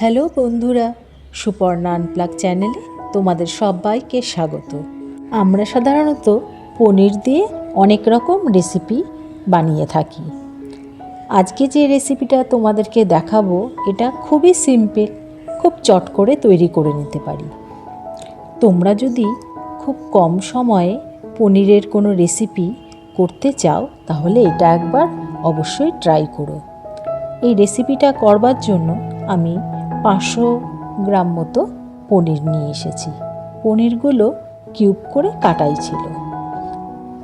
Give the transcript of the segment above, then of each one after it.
Hello বন্ধুরা, Suparna unplug চ্যানেলে তোমাদের সবাইকে স্বাগত। আমরা সাধারণত পনির দিয়ে অনেক রকম রেসিপি বানিয়ে থাকি। আজকে যে রেসিপিটা তোমাদেরকে দেখাবো এটা খুবই সিম্পল, খুব চট করে তৈরি করে নিতে পারি। তোমরা যদি খুব কম সময়ে পনিরের কোনো রেসিপি করতে চাও তাহলে এটা একবার অবশ্যই ট্রাই করো। এই রেসিপিটা করবার জন্য আমি 500 গ্রাম মতো পনির নিয়ে এসেছি। পনিরগুলো কিউব করে কাটাই ছিল,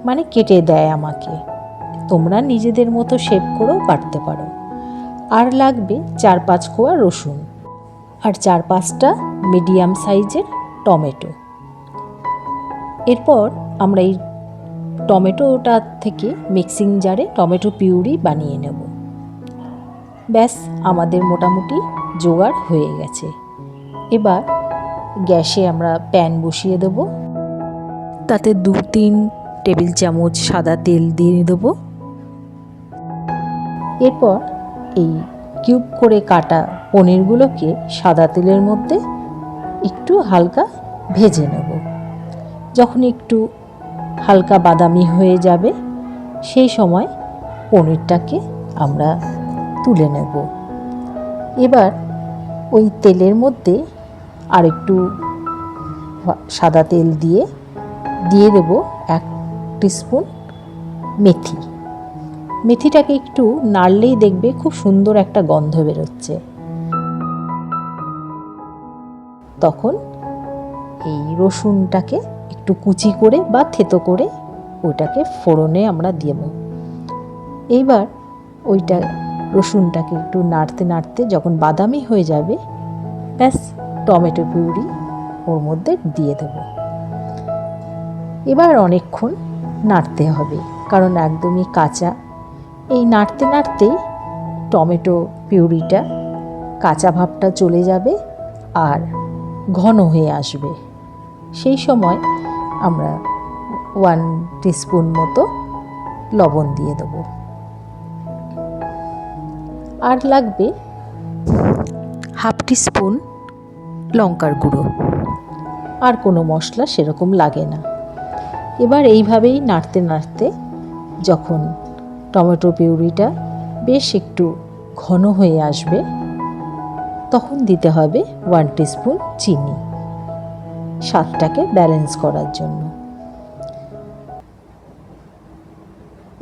মানে কেটে দেয় আমাকে। তোমরা নিজেদের মতো শেপ করেও কাটতে পারো। আর লাগবে 4-5 কোয়া রসুন আর 4-5টা মিডিয়াম সাইজের টমেটো। এরপর আমরা এই টমেটোটা থেকে মিক্সিং জারে টমেটো পিউরি বানিয়ে নেব। ব্যাস, আমাদের মোটামুটি জোগাড় হয়ে গেছে। এবার গ্যাসে আমরা প্যান বসিয়ে দেব, তাতে 2-3 টেবিল চামচ সাদা তেল দিয়ে দেব। এরপর এই কিউব করে কাটা পনিরগুলোকে সাদা তেলের মধ্যে একটু হালকা ভেজে নেব। যখন একটু হালকা বাদামি হয়ে যাবে সেই সময় পনিরটাকে আমরা তুলে নেব। এবার ওই তেলের মধ্যে আর একটু সাদা তেল দিয়ে দেব 1 টিস্পুন মেথি। মেথিটাকে একটু নাড়লেই দেখবে খুব সুন্দর একটা গন্ধ বেরোচ্ছে। তখন এই রসুনটাকে একটু কুচি করে বা থেতো করে ওইটাকে ফোড়নে আমরা দেব। এইবার ওইটা রসুনটাকে একটু নাড়তে নাড়তে যখন বাদামি হয়ে যাবে, ব্যাস টমেটো পিউরি ওর মধ্যে দিয়ে দেব। এবার অনেকক্ষণ নাড়তে হবে, কারণ একদমই কাঁচা। এই নাড়তে নাড়তেই টমেটো পিউরিটা কাঁচা ভাবটা চলে যাবে আর ঘন হয়ে আসবে। সেই সময় আমরা 1 টিস্পুন মতো লবণ দিয়ে দেবো। আর লাগবে 1/2 টিস্পুন লঙ্কার গুঁড়ো। আর কোনো মশলা সেরকম লাগে না। এবার এইভাবেই নাড়তে নাড়তে যখন টমেটো পিউরিটা বেশ একটু ঘন হয়ে আসবে তখন দিতে হবে 1 টিস্পুন চিনি, স্বাদটাকে ব্যালেন্স করার জন্য।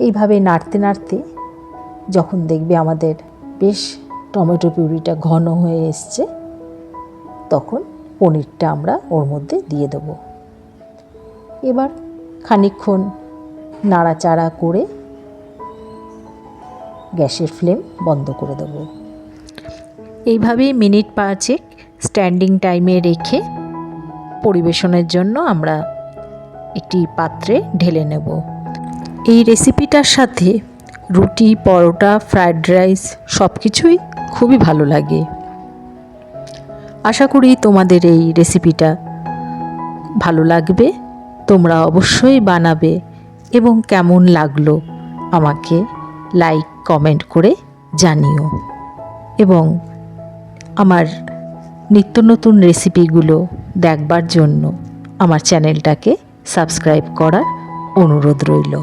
এইভাবে নাড়তে নাড়তে যখন দেখবে আমাদের বেশ টমেটো পিউরিটা ঘন হয়ে এসছে তখন পনিরটা আমরা ওর মধ্যে দিয়ে দেব। এবার খানিকক্ষণ নাড়াচাড়া করে গ্যাসের ফ্লেম বন্ধ করে দেব। এইভাবেই মিনিট 5 স্ট্যান্ডিং টাইমে রেখে পরিবেশনের জন্য আমরা একটি পাত্রে ঢেলে নেব। এই রেসিপিটার সাথে রুটি, পরোটা, ফ্রায়েড রাইস সব কিছুই খুবই ভালো লাগে। আশা করি তোমাদের এই রেসিপিটা ভালো লাগবে। তোমরা অবশ্যই বানাবে এবং কেমন লাগলো আমাকে লাইক কমেন্ট করে জানিও। এবং আমার নিত্য নতুন রেসিপিগুলো দেখবার জন্য আমার চ্যানেলটাকে সাবস্ক্রাইব করার অনুরোধ রইল।